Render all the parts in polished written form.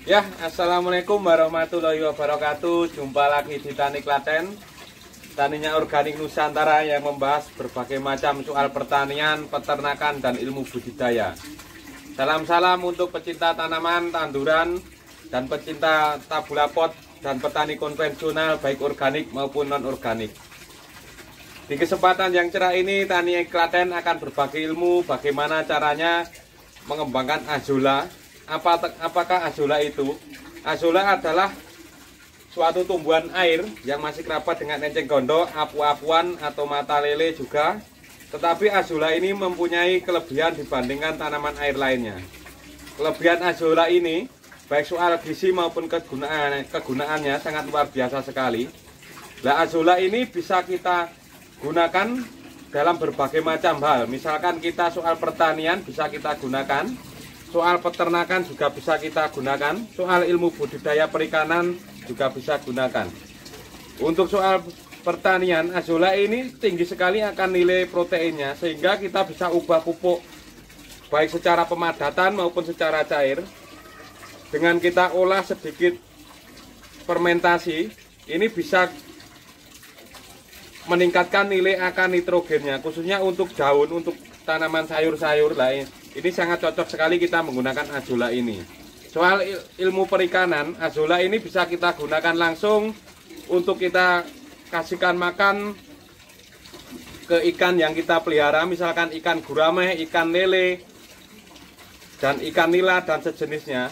Ya, assalamualaikum warahmatullahi wabarakatuh. Jumpa lagi di Tani Klaten, taninya organik Nusantara yang membahas berbagai macam soal pertanian, peternakan, dan ilmu budidaya. Salam-salam untuk pecinta tanaman, tanduran, dan pecinta tabula pot dan petani konvensional baik organik maupun non-organik. Di kesempatan yang cerah ini, Tani Klaten akan berbagi ilmu bagaimana caranya mengembangkan azolla. Apakah azolla itu? Azolla adalah suatu tumbuhan air yang masih kerabat dengan enceng gondok, apu-apuan atau mata lele juga. Tetapi azolla ini mempunyai kelebihan dibandingkan tanaman air lainnya. Kelebihan azolla ini baik soal gizi maupun kegunaannya sangat luar biasa sekali. Nah, azolla ini bisa kita gunakan dalam berbagai macam hal. Misalkan kita soal pertanian bisa kita gunakan, soal peternakan juga bisa kita gunakan, soal ilmu budidaya perikanan juga bisa gunakan. Untuk soal pertanian, azolla ini tinggi sekali akan nilai proteinnya, sehingga kita bisa ubah pupuk baik secara pemadatan maupun secara cair. Dengan kita olah sedikit fermentasi, ini bisa meningkatkan nilai akan nitrogennya, khususnya untuk daun, untuk tanaman sayur-sayur lain. Ini sangat cocok sekali kita menggunakan azolla ini. Soal ilmu perikanan, azolla ini bisa kita gunakan langsung untuk kita kasihkan makan ke ikan yang kita pelihara, misalkan ikan gurame, ikan lele, dan ikan nila dan sejenisnya.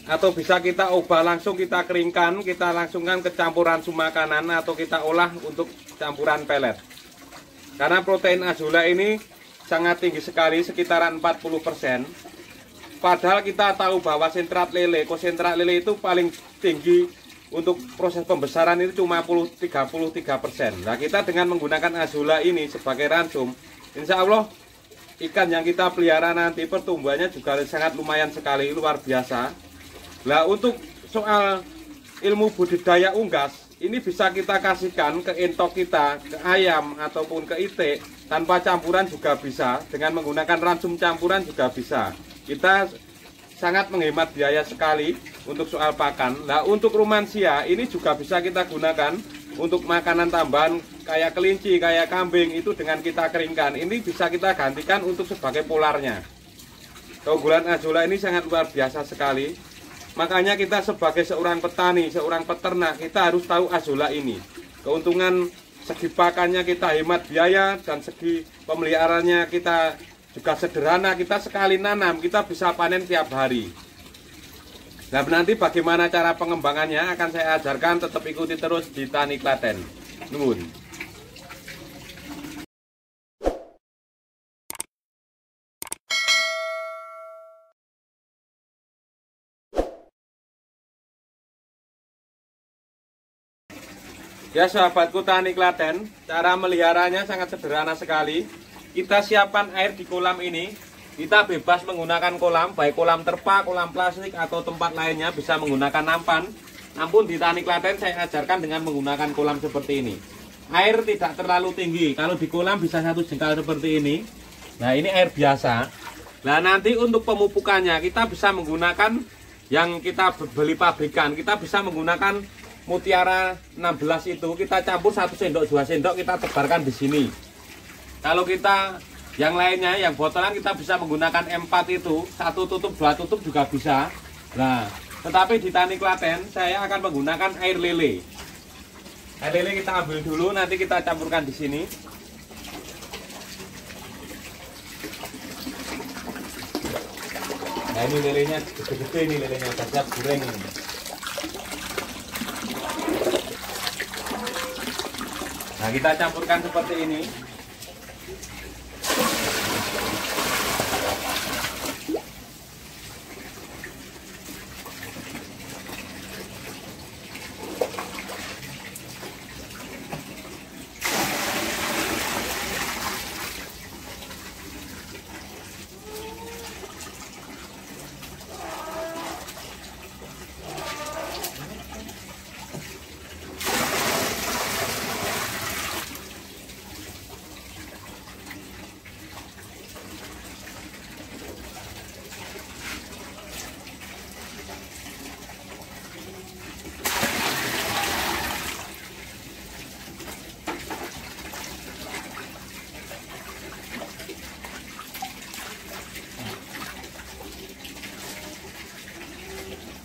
Atau bisa kita ubah langsung, kita keringkan, kita langsungkan ke campuran makanan, atau kita olah untuk campuran pelet. Karena protein azolla ini sangat tinggi sekali, sekitaran 40%. Padahal kita tahu bahwa konsentrat lele itu paling tinggi untuk proses pembesaran itu cuma 33%. Nah, kita dengan menggunakan azolla ini sebagai ransum, insya Allah ikan yang kita pelihara nanti pertumbuhannya juga sangat lumayan sekali, luar biasa. Nah, untuk soal ilmu budidaya unggas, ini bisa kita kasihkan ke entok kita, ke ayam ataupun ke itik, tanpa campuran juga bisa. Dengan menggunakan ransum campuran juga bisa. Kita sangat menghemat biaya sekali untuk soal pakan. Nah, untuk rumansia ini juga bisa kita gunakan untuk makanan tambahan kayak kelinci, kayak kambing, itu dengan kita keringkan. Ini bisa kita gantikan untuk sebagai polarnya. Keunggulan azolla ini sangat luar biasa sekali. Makanya kita sebagai seorang petani, seorang peternak, kita harus tahu azolla ini. Keuntungan segi pakannya kita hemat biaya, dan segi pemeliharaannya kita juga sederhana. Kita sekali nanam, kita bisa panen tiap hari. Nah, nanti bagaimana cara pengembangannya akan saya ajarkan, tetap ikuti terus di Tani Klaten. Nuwun. Ya sahabatku Tani Klaten, cara meliharanya sangat sederhana sekali. Kita siapkan air di kolam ini. Kita bebas menggunakan kolam, baik kolam terpal, kolam plastik, atau tempat lainnya bisa menggunakan nampan. Namun di Tani Klaten saya ajarkan dengan menggunakan kolam seperti ini. Air tidak terlalu tinggi, kalau di kolam bisa 1 jengkal seperti ini. Nah, ini air biasa. Nah, nanti untuk pemupukannya kita bisa menggunakan yang kita beli pabrikan. Kita bisa menggunakan Mutiara 16 itu, kita campur 1 sendok 2 sendok, kita tebarkan di sini. Kalau kita yang lainnya, yang botolan, kita bisa menggunakan M4 itu, 1 tutup 2 tutup juga bisa. Nah, tetapi di Tani Klaten saya akan menggunakan air lele. Air lele kita ambil dulu, nanti kita campurkan di sini. Nah, ini lelenya gede-gede, ini lelenya udah siap goreng ini. Nah, kita campurkan seperti ini.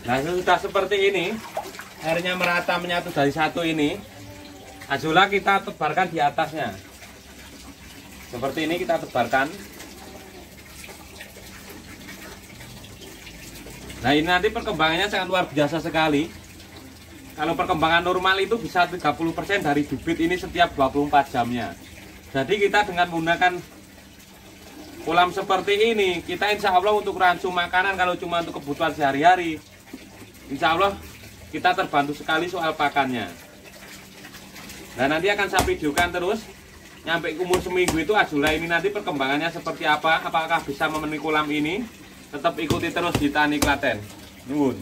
Nah, sudah seperti ini, airnya merata menyatu dari satu ini. Azolla kita tebarkan di atasnya. Seperti ini kita tebarkan. Nah, ini nanti perkembangannya sangat luar biasa sekali. Kalau perkembangan normal itu bisa 30% dari bibit ini setiap 24 jamnya. Jadi kita dengan menggunakan kolam seperti ini, kita insya Allah untuk rancu makanan, kalau cuma untuk kebutuhan sehari-hari, insya Allah kita terbantu sekali soal pakannya. Nah, nanti akan saya videokan terus nyampe umur seminggu itu Azolla ini nanti perkembangannya seperti apa, apakah bisa memenuhi kolam ini. Tetap ikuti terus di Tani Klaten. Nuwun.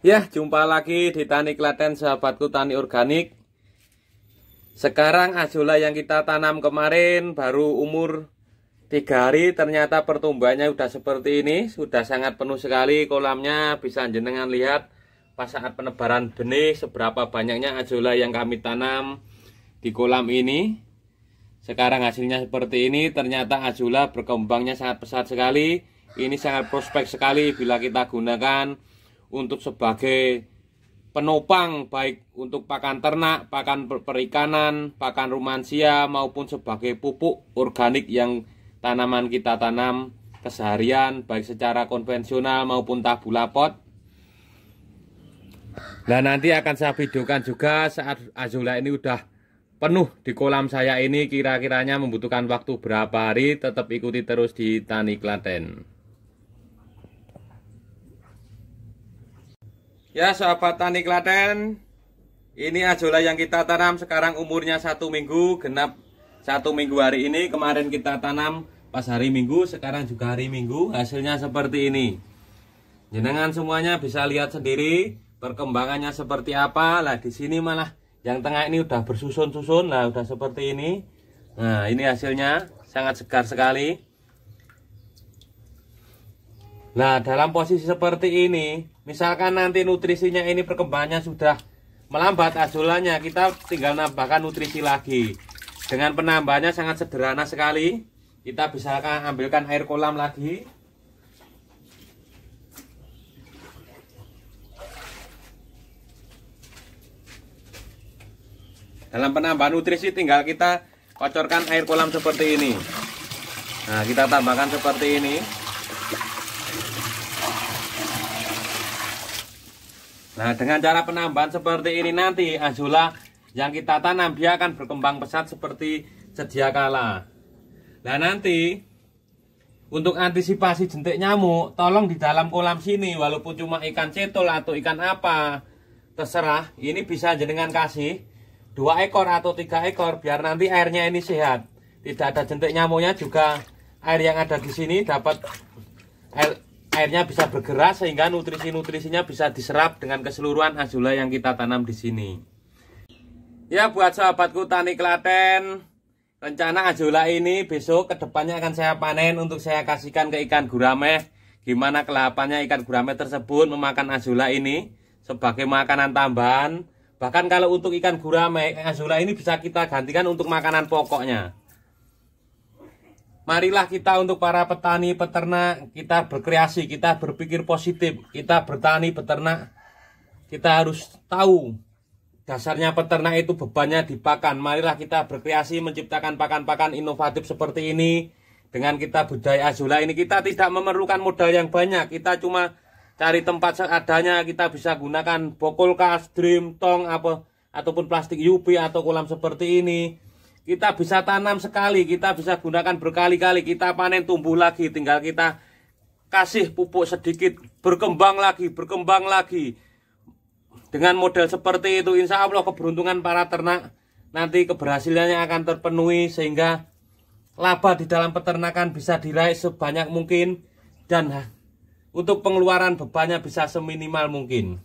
Ya, jumpa lagi di Tani Klaten, sahabatku tani organik. Sekarang Azolla yang kita tanam kemarin baru umur 3 hari, ternyata pertumbuhannya sudah seperti ini, sudah sangat penuh sekali kolamnya. Bisa jenengan lihat pas saat penebaran benih seberapa banyaknya Azolla yang kami tanam di kolam ini. Sekarang hasilnya seperti ini. Ternyata Azolla berkembangnya sangat pesat sekali. Ini sangat prospek sekali bila kita gunakan untuk sebagai penopang, baik untuk pakan ternak, pakan perikanan, pakan rumansia, maupun sebagai pupuk organik yang tanaman kita tanam keseharian, baik secara konvensional maupun tabula pot. Nah, nanti akan saya videokan juga saat Azolla ini udah penuh di kolam saya ini, kira-kiranya membutuhkan waktu berapa hari. Tetap ikuti terus di Tani Klaten. Ya, sahabat Tani Klaten, ini Azolla yang kita tanam sekarang umurnya 1 minggu, genap 1 minggu hari ini. Kemarin kita tanam pas hari Minggu, sekarang juga hari Minggu. Hasilnya seperti ini. Jenengan semuanya bisa lihat sendiri perkembangannya seperti apa. Lah, di sini malah yang tengah ini udah bersusun-susun. Nah, udah seperti ini. Nah, ini hasilnya sangat segar sekali. Nah, dalam posisi seperti ini, misalkan nanti nutrisinya ini perkembangannya sudah melambat Azollanya, kita tinggal nambahkan nutrisi lagi. Dengan penambahannya sangat sederhana sekali. Kita bisa ambilkan air kolam lagi. Dalam penambahan nutrisi tinggal kita kocorkan air kolam seperti ini. Nah, kita tambahkan seperti ini. Nah, dengan cara penambahan seperti ini nanti Azolla yang kita tanam dia akan berkembang pesat seperti sedia kala. Nah, nanti untuk antisipasi jentik nyamuk, tolong di dalam kolam sini, walaupun cuma ikan cetol atau ikan apa, terserah, ini bisa jenengan kasih 2 ekor atau 3 ekor biar nanti airnya ini sehat. Tidak ada jentik nyamuknya, juga air yang ada di sini dapat airnya bisa bergerak sehingga nutrisi-nutrisinya bisa diserap dengan keseluruhan Azolla yang kita tanam di sini. Ya, buat sahabatku Tani Klaten, rencana Azolla ini besok kedepannya akan saya panen untuk saya kasihkan ke ikan gurame. Gimana kelapannya ikan gurame tersebut memakan Azolla ini sebagai makanan tambahan. Bahkan kalau untuk ikan gurame, Azolla ini bisa kita gantikan untuk makanan pokoknya. Marilah kita untuk para petani peternak, kita berkreasi, kita berpikir positif, kita bertani beternak. Kita harus tahu dasarnya peternak itu bebannya di pakan. Marilah kita berkreasi menciptakan pakan-pakan inovatif seperti ini. Dengan kita budaya Azolla ini kita tidak memerlukan modal yang banyak. Kita cuma cari tempat seadanya, kita bisa gunakan bokolkas, drum, tong, ataupun plastik UV atau kolam seperti ini. Kita bisa tanam sekali, kita bisa gunakan berkali-kali, kita panen tumbuh lagi, tinggal kita kasih pupuk sedikit, berkembang lagi, berkembang lagi. Dengan model seperti itu, insya Allah keberuntungan para ternak nanti keberhasilannya akan terpenuhi, sehingga laba di dalam peternakan bisa diraih sebanyak mungkin, dan untuk pengeluaran bebannya bisa seminimal mungkin.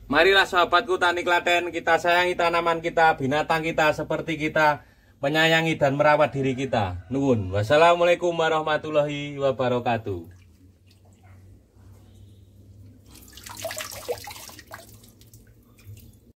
Marilah sahabatku Tani Klaten, kita sayangi tanaman kita, binatang kita, seperti kita menyayangi dan merawat diri kita. Nuwun. Wassalamualaikum warahmatullahi wabarakatuh.